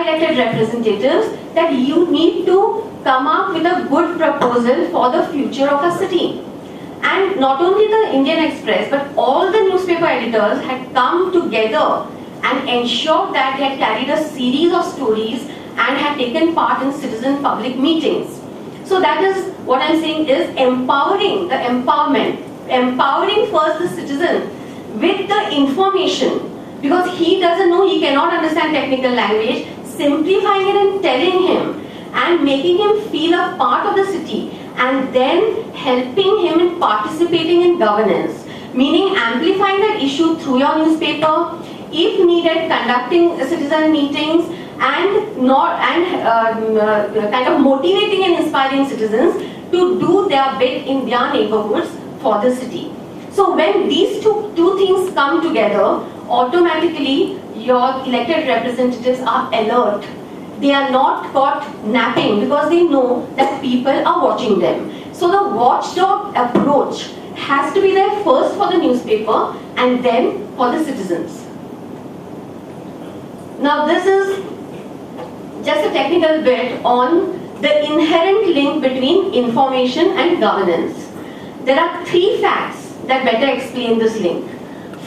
elected representatives that you need to come up with a good proposal for the future of a city. And not only the Indian Express, but all the newspaper editors had come together and ensured that they had carried a series of stories and had taken part in citizen public meetings. So that is what I'm saying is empowering, the empowerment. Empowering first the citizen with the information, because he doesn't know, he cannot understand technical language, simplifying it and telling him and making him feel a part of the city, and then helping him in participating in governance, meaning amplifying that issue through your newspaper, if needed conducting citizen meetings, and kind of motivating and inspiring citizens to do their bit in their neighborhoods for the city. So when these two things come together, automatically your elected representatives are alert. They are not caught napping because they know that people are watching them. So the watchdog approach has to be there first for the newspaper and then for the citizens. Now this is just a technical bit on the inherent link between information and governance. There are 3 facts that better explain this link.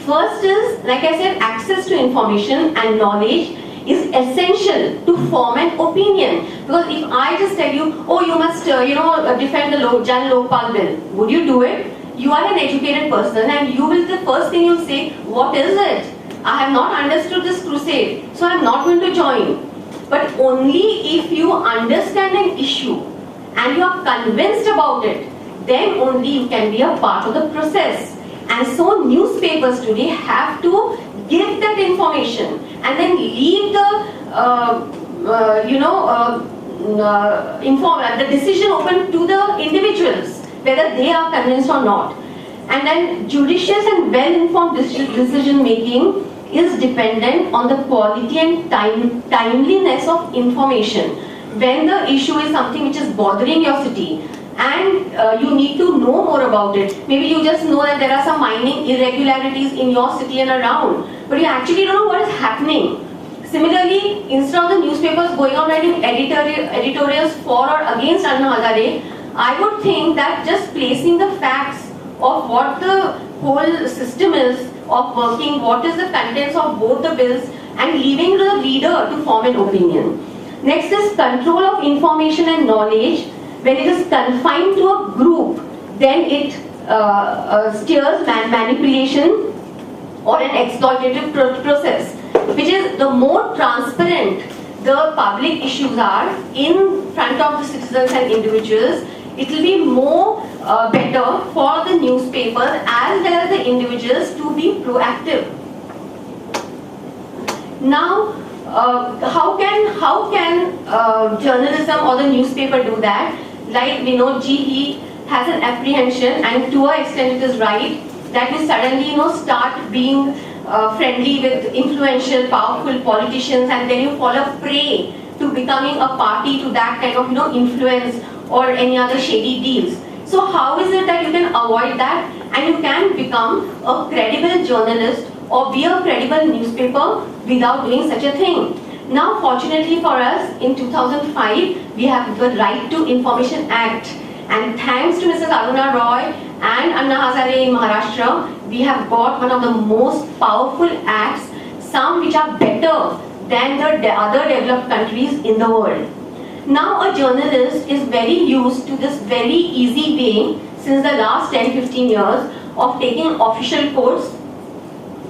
First is, like I said, access to information and knowledge is essential to form an opinion. Because if I just tell you, oh, you must, defend the Jan Lokpal bill, would you do it? You are an educated person and you will, the first thing you'll say, what is it? I have not understood this crusade, so I'm not going to join. But only if you understand an issue and you are convinced about it, then only you can be a part of the process. And so newspapers today have to give that information and then leave the decision open to the individuals, whether they are convinced or not. And then judicious and well-informed decision making is dependent on the quality and timeliness of information. When the issue is something which is bothering your city and you need to know more about it, maybe you just know that there are some mining irregularities in your city and around, but you actually don't know what is happening. Similarly, instead of the newspapers going on writing editorials for or against Anna Hazare, I would think that just placing the facts of what the whole system is of working, what is the contents of both the bills, and leaving the reader to form an opinion. Next is control of information and knowledge. When it is confined to a group, then it steers manipulation or an exploitative process, which is the more transparent the public issues are in front of the citizens and individuals, it will be more better for the newspapers as well as the individuals to be proactive. Now, how can journalism or the newspaper do that? Like Vinod ji, he has an apprehension, and to an extent it is right, that you suddenly start being friendly with influential, powerful politicians, and then you fall a prey to becoming a party to that kind of influence or any other shady deals. So how is it that you can avoid that and you can become a credible journalist or be a credible newspaper without doing such a thing? Now, fortunately for us, in 2005, we have the Right to Information Act, and thanks to Mrs. Aruna Roy and Anna Hazare in Maharashtra, we have got one of the most powerful acts, some which are better than the other developed countries in the world. Now a journalist is very used to this very easy way since the last 10-15 years of taking official quotes,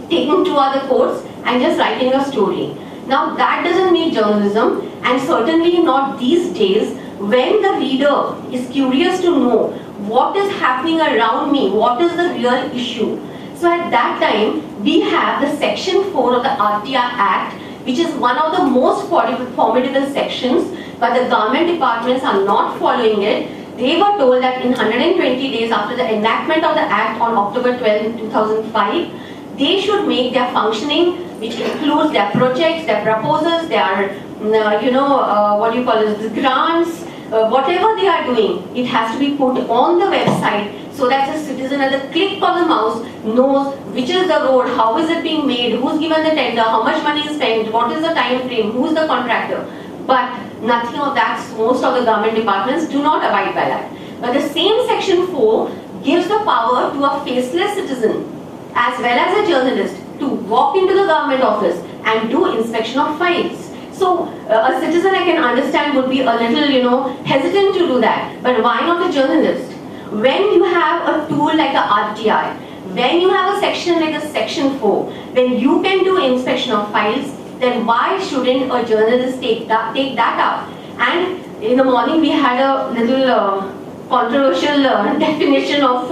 taking 2 other quotes and just writing a story. Now that doesn't make journalism, and certainly not these days when the reader is curious to know what is happening around me, what is the real issue. So at that time we have the Section 4 of the RTR Act, which is one of the most formidable sections, but the government departments are not following it. They were told that in 120 days after the enactment of the Act on October 12, 2005, they should make their functioning, which includes their projects, their proposals, their, the grants, whatever they are doing, it has to be put on the website so that the citizen at the click of the mouse knows which is the road, how is it being made, who's given the tender, how much money is spent, what is the time frame, who is the contractor. But nothing of that. Most of the government departments do not abide by that. But the same section 4 gives the power to a faceless citizen as well as a journalist to walk into the government office and do inspection of files. So a citizen, I can understand, would be a little, hesitant to do that. But why not a journalist? When you have a tool like a RTI, when you have a section like a section 4, when you can do inspection of files, then why shouldn't a journalist take that up? And in the morning we had a little controversial definition of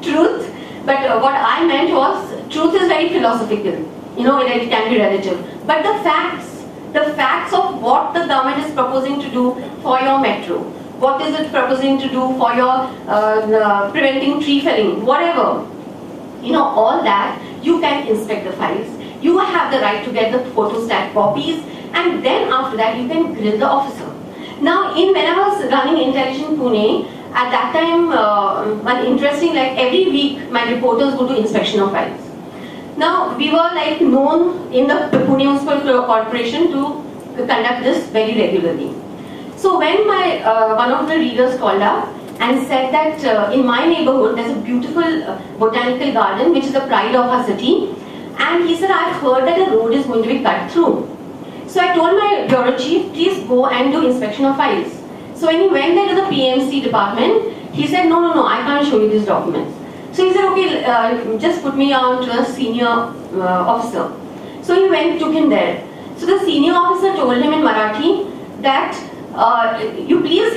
truth, but what I meant was truth is very philosophical, it can be relative. But the facts of what the government is proposing to do for your metro, what is it proposing to do for your preventing tree felling, whatever, all that, you can inspect the files. You have the right to get the photostat copies, and then after that you can grill the officer. Now, when I was running Intelligent Pune, at that time, one interesting, like every week, my reporters go to inspection of files. Now, we were known in the Pune Municipal Corporation to conduct this very regularly. So when one of the readers called up and said that in my neighborhood there's a beautiful botanical garden which is the pride of our city, and he said, I've heard that a road is going to be cut through. So I told my bureau chief, please go and do inspection of files. So when he went there to the PMC department, he said, no, I can't show you these documents. So he said, okay, just put me on to a senior officer. So he took him there. So the senior officer told him in Marathi that,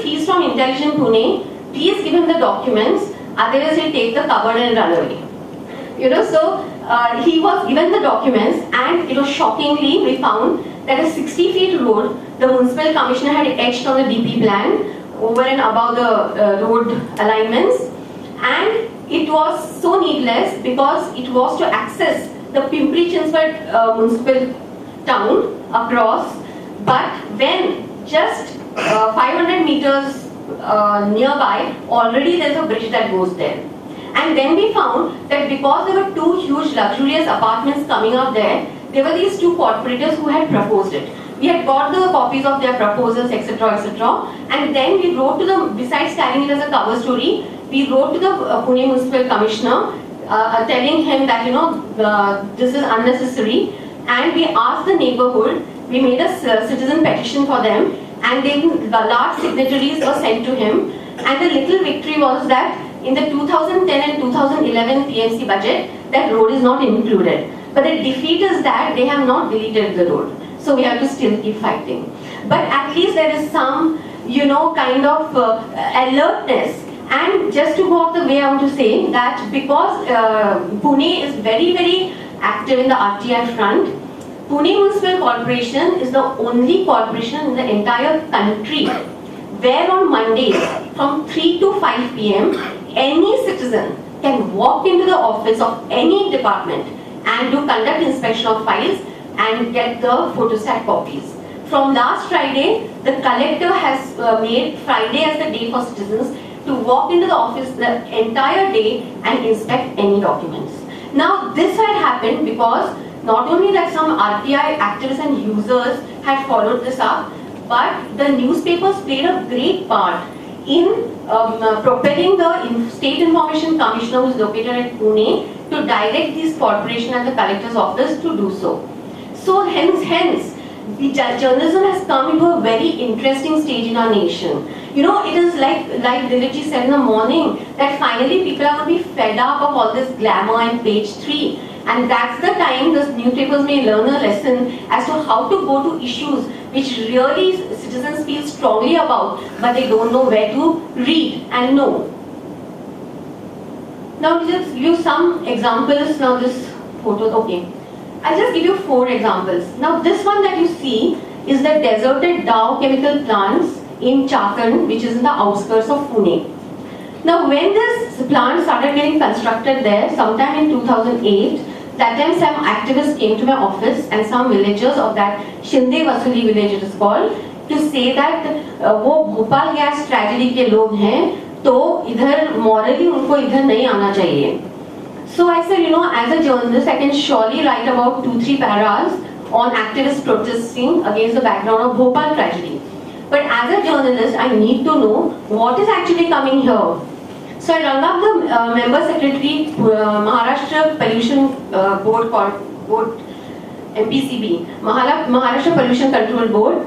he's from Intelligent Pune, please give him the documents, otherwise he'll take the cupboard and run away. So he was given the documents, and shockingly we found that a 60 feet road, the municipal commissioner had etched on the DP plan over and above the road alignments, and it was so needless because it was to access the Pimpri-Chinchwad municipal town across, but when just 500 meters nearby, already there's a bridge that goes there. And then we found that because there were two huge luxurious apartments coming up there were these two corporators who had proposed it. We had got the copies of their proposals, etc., etc. And then we wrote to them, besides carrying it as a cover story, we wrote to the Pune Municipal Commissioner telling him that, this is unnecessary. And we asked the neighborhood, we made a citizen petition for them, and then the large signatories were sent to him. And the little victory was that in the 2010 and 2011 PMC budget, that road is not included. But the defeat is that they have not deleted the road. So we have to still keep fighting. But at least there is some, kind of alertness. And just to go off the way, I want to say that because Pune is very, very active in the RTI front, Pune Municipal Corporation is the only corporation in the entire country where on Mondays from 3 to 5 p.m. any citizen can walk into the office of any department and do conduct inspection of files and get the photostat copies. From last Friday, the collector has made Friday as the day for citizens to walk into the office the entire day and inspect any documents. Now this had happened because not only that some RTI activists and users had followed this up, but the newspapers played a great part in propelling the State Information Commissioner, who is located at Pune, to direct these corporation and the collector's office to do so. So hence, the journalism has come into a very interesting stage in our nation. It is like Dilipji said in the morning, that finally people are going to be fed up of all this glamour and page 3. And that's the time the newspapers may learn a lesson as to how to go to issues which really citizens feel strongly about, but they don't know where to read and know. Now to just give you some examples. Now this photo, okay. I'll just give you 4 examples. Now this one that you see is the deserted Dow chemical plants in Chakan, which is in the outskirts of Pune. Now when this plant started getting constructed there, sometime in 2008, that time some activists came to my office and some villagers of that Shinde Vasuli village it is called, to say that वो Bhopal gas tragedy के लोग हैं, तो इधर morally उनको इधर नहीं आना चाहिए. So I said, as a journalist, I can surely write about 2-3 paras on activists protesting against the background of Bhopal tragedy. But as a journalist, I need to know what is actually coming here. So I rang up the member secretary, Maharashtra Pollution Board, MPCB, Maharashtra Pollution Control Board,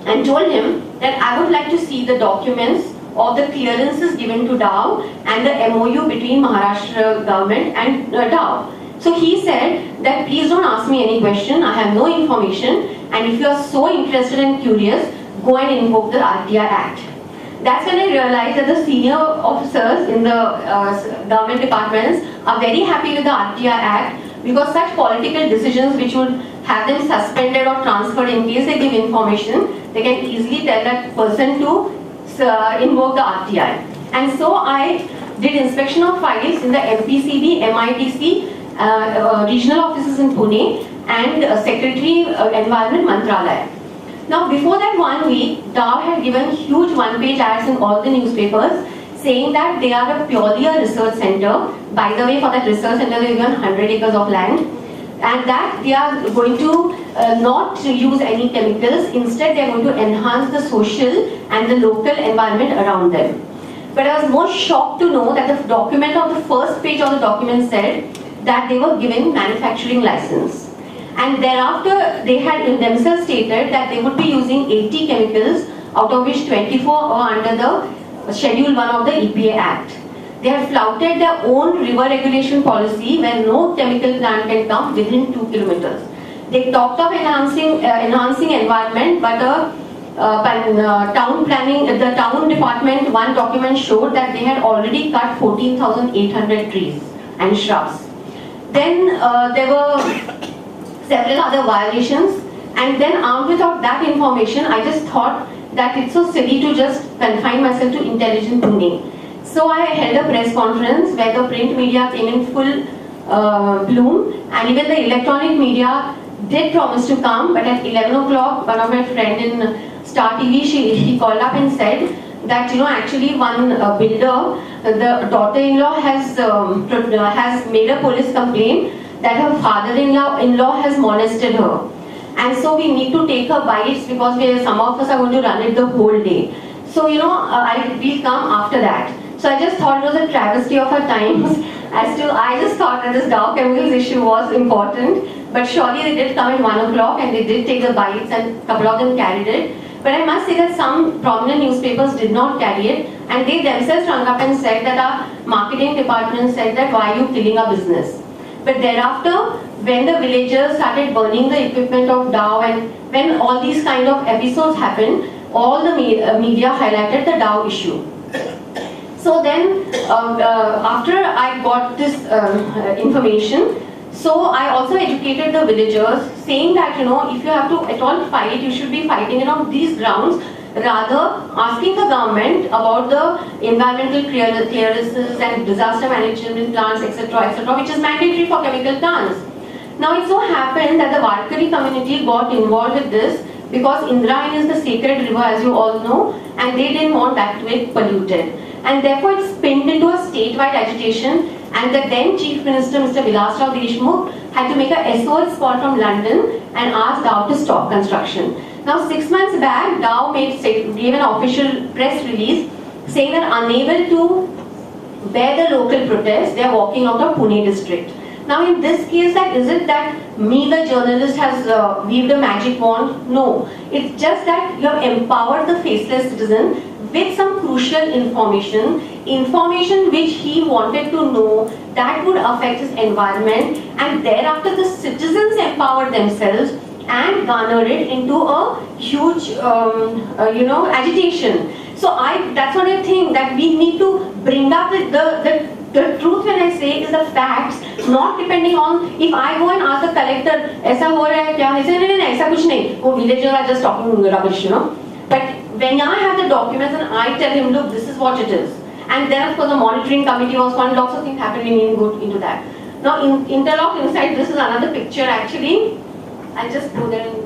and told him that I would like to see the documents of the clearances given to Dow and the MOU between Maharashtra government and Dow. So he said that please don't ask me any question, I have no information, and if you are so interested and curious, go and invoke the RTI Act. That's when I realized that the senior officers in the government departments are very happy with the RTI Act, because such political decisions which would have them suspended or transferred in case they give information, they can easily tell that person to invoke the RTI. And so I did inspection of files in the MPCB, MIDC, regional offices in Pune, and Secretary Environment Mantralaya. Now before that 1 week, Dow had given huge one-page ads in all the newspapers saying that they are purely a research center. By the way, for that research center they given 100 acres of land, and that they are going to not use any chemicals, instead they are going to enhance the social and the local environment around them. But I was most shocked to know that the document on the first page of the document said that they were given manufacturing license. And thereafter they had themselves stated that they would be using 80 chemicals, out of which 24 are under the Schedule 1 of the EPA Act. They had flouted their own river regulation policy where no chemical plant can come within 2 kilometers. They talked of enhancing environment, but town planning, the town department, one document showed that they had already cut 14,800 trees and shrubs. Then there were several other violations, and then armed with that information, I just thought that it's so silly to just confine myself to Intelligent Pune. So I held a press conference where the print media came in full bloom, and even the electronic media did promise to come, but at 11 o'clock, one of my friends in Star TV, he called up and said that, actually one builder, the daughter-in-law has made a police complaint that her father-in-law has molested her. And so we need to take her bites because some of us are going to run it the whole day. So, we'll come after that. So I just thought it was a travesty of our times. I just thought that this Dow Chemicals issue was important. But surely they did come at 1 o'clock and they did take the bites, and a couple of them carried it. But I must say that some prominent newspapers did not carry it, and they themselves rang up and said that our marketing department said that why are you killing our business? But thereafter, when the villagers started burning the equipment of Dow, and when all these kind of episodes happened, all the media highlighted the Dow issue. So then, after I got this information, so I also educated the villagers, saying that, if you have to at all fight, you should be fighting it on these grounds, rather asking the government about the environmental clearances and disaster management plans, etc., which is mandatory for chemical plants. Now it so happened that the Warkari community got involved with this because Indrayani is the sacred river, as you all know, and they didn't want that to be polluted. And therefore it spinned into a statewide agitation, and the then Chief Minister, Mr. Vilasrao Deshmukh, had to make a SOS call from London and ask Dow to stop construction. Now 6 months back, Dow gave an official press release saying that unable to bear the local protest, they are walking out of Pune district. Now in this case, is it that me, the journalist, has weaved a magic wand? No. It's just that you have empowered the faceless citizen with some crucial information which he wanted to know that would affect his environment, and thereafter the citizens empowered themselves and garnered it into a huge, agitation. So that's what I think, that we need to bring up the truth when I say is the facts, not depending on if I go and ask the collector, "Aisa ho raha hai kya?" He says, "No, aisa kuch nahi." Oh, villagers are just talking rubbish, But when I have the documents and I tell him, look, this is what it is. And then of course the monitoring committee was one, lots of things happened, we need to go into that. Now interlocked inside, this is another picture actually. I'll just go there and...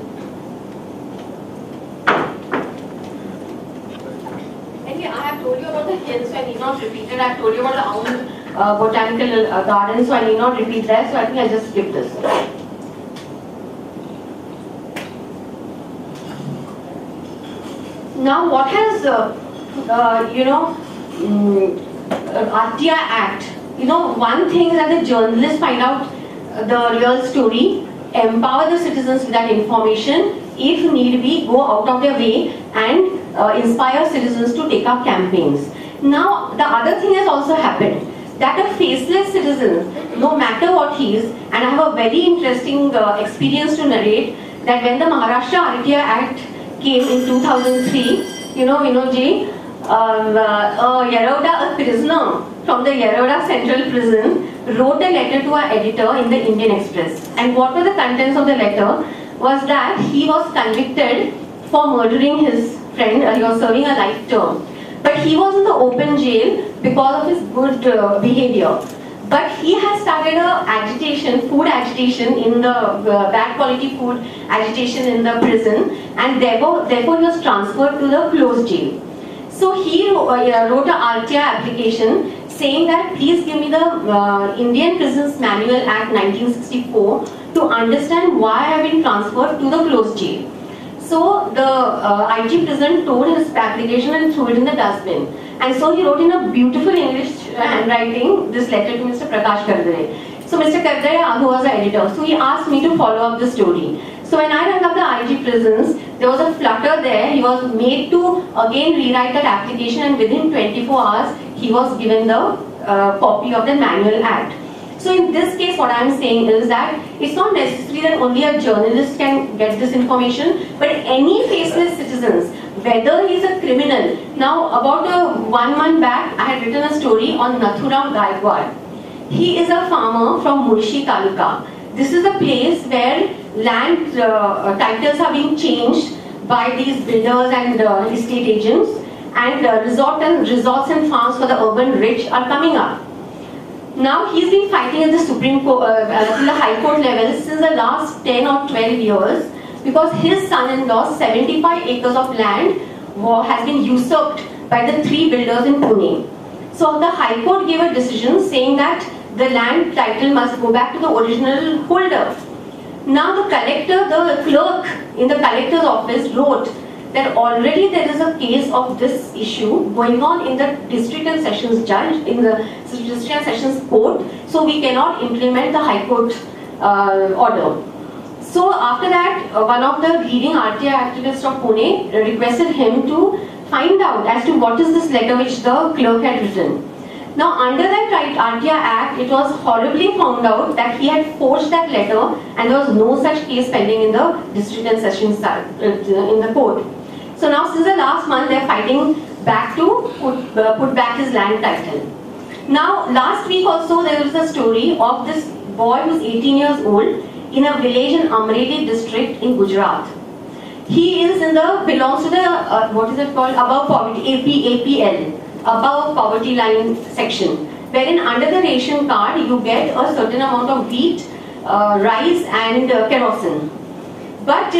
Anyway, I have I've told you about the hills, so I need not repeat it. I've told you about the Aund botanical garden, so I need not repeat that. So I think I'll just skip this. Now, what has RTI Act? One thing that the journalists find out the real story, empower the citizens with that information. If need be, go out of their way and inspire citizens to take up campaigns. Now, the other thing has also happened, that a faceless citizen, no matter what he is, and I have a very interesting experience to narrate, that when the Maharashtra RTI Act came in 2003, Vinodji, a prisoner from the Yeroda Central Prison wrote a letter to our editor in the Indian Express. And what were the contents of the letter? Was that he was convicted for murdering his friend, he was serving a life term. But he was in the open jail because of his good behavior. But he has started food agitation in the bad quality food agitation in the prison, and therefore he was transferred to the closed jail. So he wrote a RTI application saying that please give me the Indian Prisons Manual Act 1964 to understand why I have been transferred to the closed jail. So the IG prison tore his application and threw it in the dustbin. And so he wrote in a beautiful English handwriting this letter to Mr. Prakash Kardare. So Mr. Kardare, who was the editor, so he asked me to follow up the story. So when I rang up the IG prisons, there was a flutter there. He was made to again rewrite that application, and within 24 hours, he was given the copy of the Manual Act. So in this case, what I am saying is that it's not necessary that only a journalist can get this information, but any faceless citizens, whether he's a criminal. Now, about 1 month back, I had written a story on Nathuram Gaikwad. He is a farmer from Mulshi Taluka. This is a place where land titles are being changed by these builders and estate agents, and resorts and farms for the urban rich are coming up. Now he's been fighting at the Supreme Court, the High Court level since the last 10 or 12 years, because his son-in-law, 75 acres of land has been usurped by the 3 builders in Pune. So the High Court gave a decision saying that the land title must go back to the original holder. Now the clerk in the collector's office wrote that already there is a case of this issue going on in the district and sessions court, so we cannot implement the High Court order. So after that, one of the leading RTI activists of Pune requested him to find out as to what is this letter which the clerk had written. Now under that RTI Act, it was horribly found out that he had forged that letter, and there was no such case pending in the district and sessions in the court. So now since the last month, they are fighting back to put back his land title. Now last week also there was a story of this boy who is 18 years old in a village in Amreli district in Gujarat. He is belongs to the what is it called, above poverty, APL, above poverty line section, wherein under the ration card you get a certain amount of wheat, rice and kerosene. But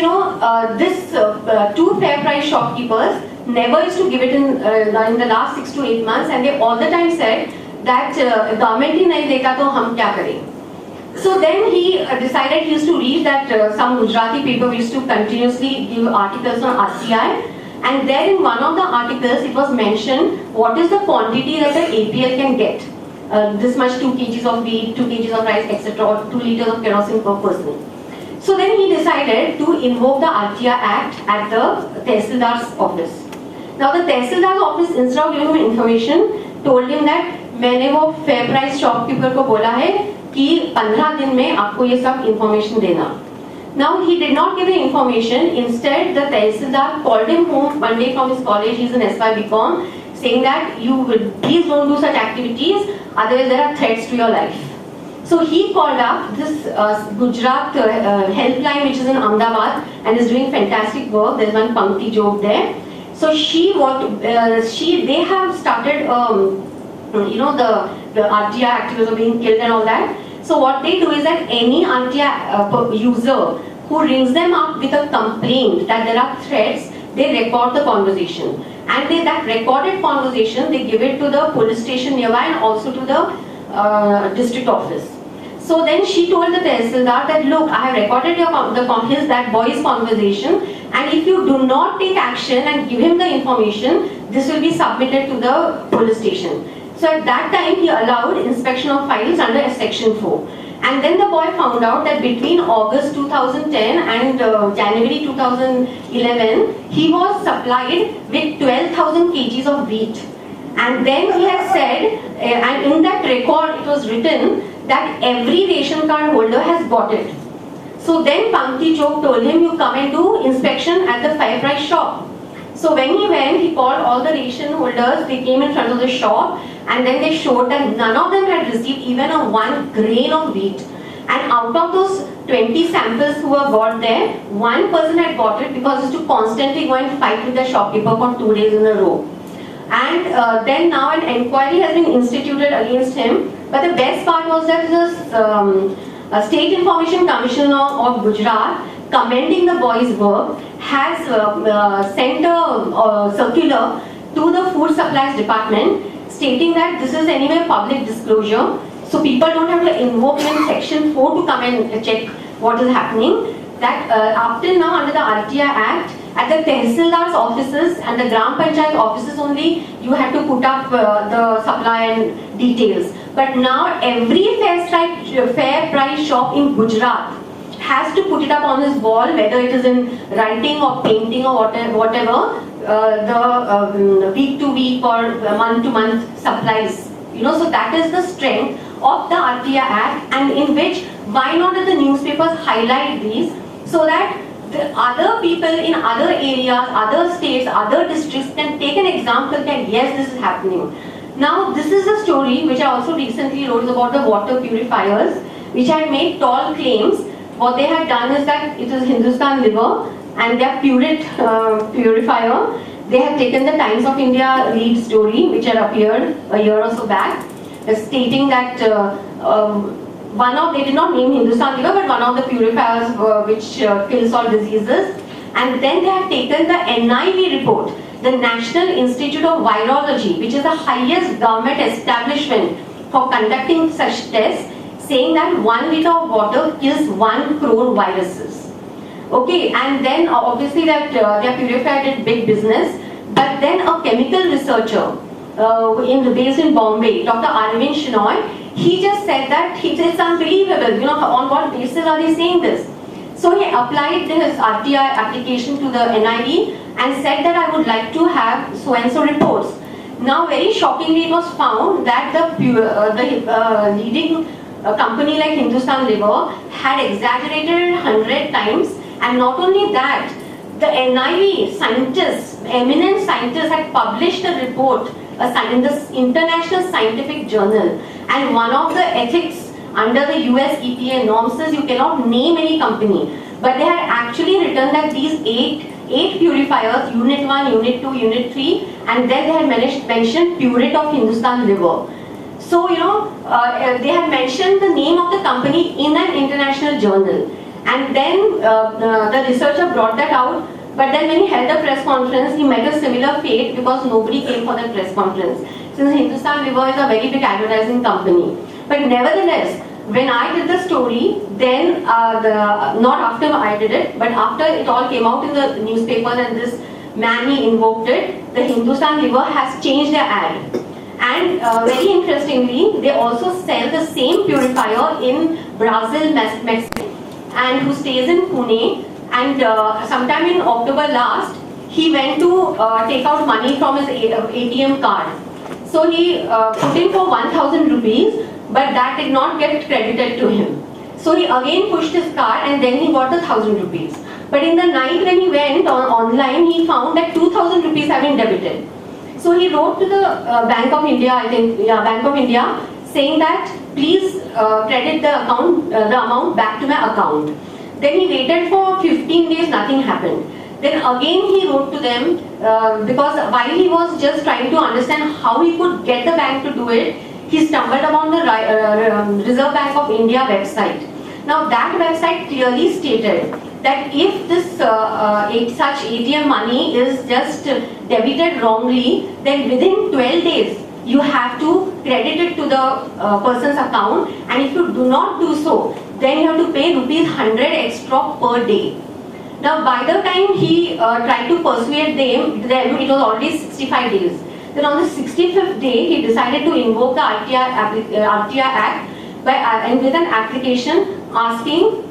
this 2 fair price shopkeepers never used to give it in the last 6 to 8 months, and they all the time said that government ही नहीं देगा तो हम क्या करें. So then he decided he used to read that some Gujarati paper used to continuously give articles on RTI, and there in one of the articles it was mentioned what is the quantity that the APL can get. This much 2 kgs of wheat, 2 kgs of rice, etc., or 2 liters of kerosene per person. So then he decided to invoke the RTI Act at the Tehsildar's office. Now the Tehsildar's office, instead of giving him information, told him that मैंने वो fair price shopkeeper को बोला है कि 15 दिन में आपको ये सब information देना. Now he did not give the information. Instead, the Tehsildar called him home one day from his college. He's in SY BCom, saying that please don't do such activities, otherwise there are threats to your life. So he called up this Gujarat helpline, which is in Ahmedabad, and is doing fantastic work. There's one Pankti Job there. So they have started, the RTI activists are being killed and all that. So what they do is that any RTI user who rings them up with a complaint that there are threats, they record the conversation. And that recorded conversation, they give it to the police station nearby and also to the district office. So then she told the Tehsildar that, look, I have recorded that boy's conversation, and if you do not take action and give him the information, this will be submitted to the police station. So at that time, he allowed inspection of files under Section 4. And then the boy found out that between August 2010 and January 2011, he was supplied with 12,000 kgs of wheat. And then he had said, and in that record it was written that every ration card holder has got it. So then Pankti Chok told him, you come and do inspection at the FairPrice shop. So when he went, he called all the ration holders, they came in front of the shop, and then they showed that none of them had received even a 1 grain of wheat. And out of those 20 samples who were got there, one person had got it because he used to constantly go and fight with the shopkeeper for 2 days in a row. And then now an inquiry has been instituted against him. But the best part was that the State Information Commission of Gujarat, commending the boy's work, has sent a circular to the Food Supplies Department stating that this is anyway public disclosure, so people don't have to invoke in Section 4 to come and check what is happening. That up till now under the RTI Act, at the Tehsildar's offices and the Gram Panchayat offices only, you had to put up the supply and details. But now every fair price shop in Gujarat has to put it up on his wall, whether it is in writing or painting or whatever, the week to week or month to month supplies. You know, so that is the strength of the RTI Act, and in which, why not let the newspapers highlight these so that the other people in other areas, other states, other districts can take an example that yes, this is happening. Now, this is a story which I also recently wrote about the water purifiers, which had made tall claims. What they had done is that it is Hindustan Liver and their purifier. They had taken the Times of India lead story, which had appeared a year or so back, stating that they did not name Hindustan Liver, but one of the purifiers which kills all diseases. And then they had taken the NIV report, the National Institute of Virology, which is the highest government establishment for conducting such tests, saying that 1 liter of water kills 1 crore viruses. Okay, and then obviously that their purifier did big business, but then a chemical researcher based in Bombay, Dr. Arvind Shenoy, he just said that it's unbelievable, you know, on what basis are they saying this? So he applied his RTI application to the NIV and said that I would like to have so-and-so reports. Now very shockingly it was found that the leading company like Hindustan Liver had exaggerated 100 times, and not only that, the NIV scientists, eminent scientists, had published a report in this international scientific journal, and one of the ethics under the US EPA norms says you cannot name any company, but they had actually written that these eight purifiers, Unit 1, Unit 2, Unit 3, and then they had mentioned Pureit of Hindustan Liver. So, you know, they had mentioned the name of the company in an international journal. And then the researcher brought that out, but then when he held a press conference, he met a similar fate because nobody came for the press conference. Since Hindustan Liver is a very big advertising company. But nevertheless, when I did the story, then, not after I did it, but after it all came out in the newspaper and this man, he invoked it, the Hindustan Liver has changed their ad. And very interestingly, they also sell the same purifier in Brazil, Mexico, and who stays in Pune. And sometime in October last, he went to take out money from his ATM card. So he put in for 1,000 rupees, but that did not get credited to him. So he again pushed his card and then he got the 1,000 rupees. But in the night when he went online, he found that 2,000 rupees have been debited. So he wrote to the Bank of India, Bank of India, saying that please credit the amount back to my account. Then he waited for 15 days, nothing happened. Then again he wrote to them because while he was just trying to understand how he could get the bank to do it, he stumbled upon the Reserve Bank of India website. Now that website clearly stated that if this such ATM money is just debited wrongly, then within 12 days you have to credit it to the person's account, and if you do not do so, then you have to pay ₹100 extra per day. Now, by the time he tried to persuade them, it was already 65 days. Then on the 65th day, he decided to invoke the RTI Act and with an application asking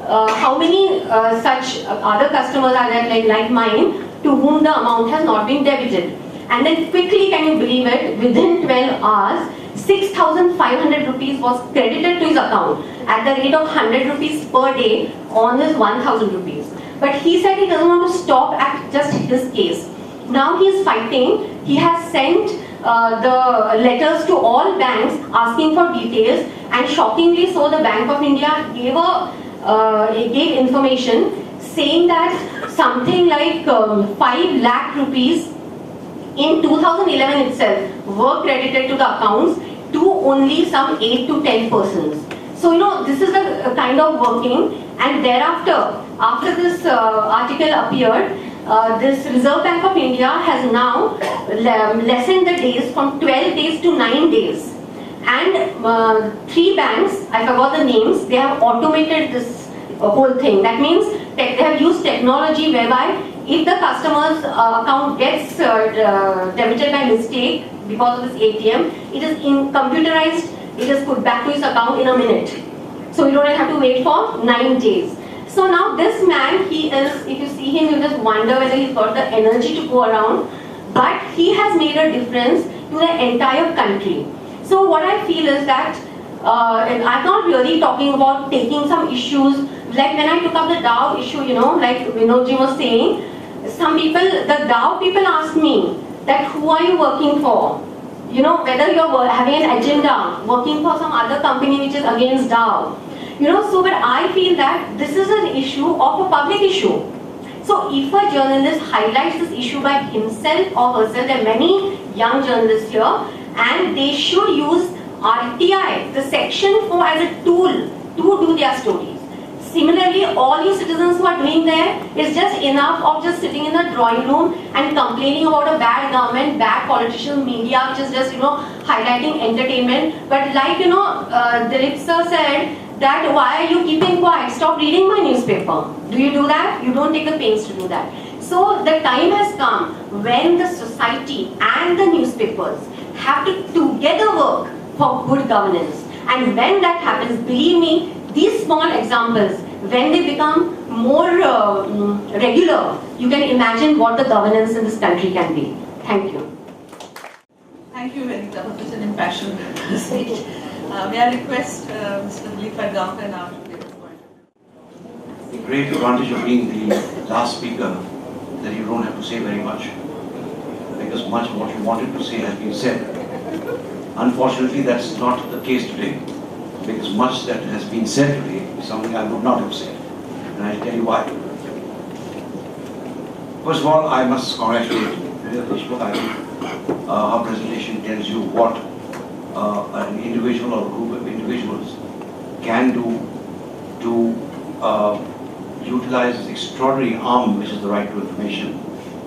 how many such other customers are there like mine to whom the amount has not been debited. And then quickly, can you believe it, within 12 hours, 6,500 rupees was credited to his account at the rate of 100 rupees per day on his 1,000 rupees. But he said he doesn't want to stop at just his case. Now he is fighting. He has sent the letters to all banks asking for details, and shockingly so, the Bank of India gave information saying that something like 5 lakh rupees in 2011 itself were credited to the accounts to only some 8 to 10 persons. So, you know, this is the kind of working, and thereafter, after this article appeared, this Reserve Bank of India has now lessened the days from 12 days to 9 days. And 3 banks, I forgot the names, they have automated this whole thing. That means they have used technology whereby if the customer's account gets debited by mistake because of this ATM, it is computerized, it is put back to his account in a minute. So you don't have to wait for 9 days. So now this man, he is, if you see him, you just wonder whether he's got the energy to go around, but he has made a difference to the entire country. So what I feel is that, I'm not really talking about taking some issues, like when I took up the DAO issue, you know, like Vinodji was saying, some people, the DAO people ask me that who are you working for? You know, whether you're having an agenda, working for some other company which is against DAO. You know, so but I feel that this is an issue of a public issue. So if a journalist highlights this issue by himself or herself, there are many young journalists here, and they should use RTI, the Section 4, as a tool to do their stories. Similarly, all you citizens who are doing there is just enough of just sitting in the drawing room and complaining about a bad government, bad politicians, media, which is just, you know, highlighting entertainment. But like, you know, Dilip sir said, that why are you keeping quiet? Stop reading my newspaper. Do you do that? You don't take the pains to do that. So the time has come when the society and the newspapers have to together work for good governance. And when that happens, believe me, these small examples, when they become more regular, you can imagine what the governance in this country can be. Thank you. Thank you, Venita, for such an impassioned speech. May I request Mr. Dilip Gaonkar now to give his point. The great advantage of being the last speaker that you don't have to say very much, because much of what you wanted to say has been said. Unfortunately, that's not the case today, because much that has been said today is something I would not have said, and I'll tell you why. First of all, I must congratulate Deshmukh. I think her presentation tells you what an individual or a group of individuals can do to utilize this extraordinary arm, which is the right to information,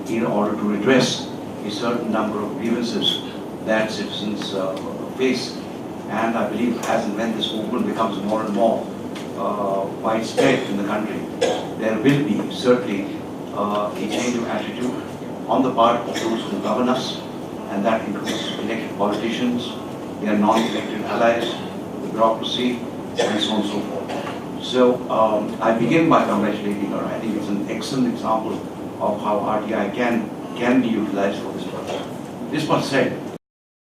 in order to redress a certain number of grievances that citizens face. And I believe as and when this movement becomes more and more widespread in the country, there will be certainly a change of attitude on the part of those who govern us, and that includes elected politicians, their non-elected allies, the bureaucracy, and so on and so forth. So I begin by congratulating her. I think it's an excellent example of how RTI can be utilized for this purpose. This much said,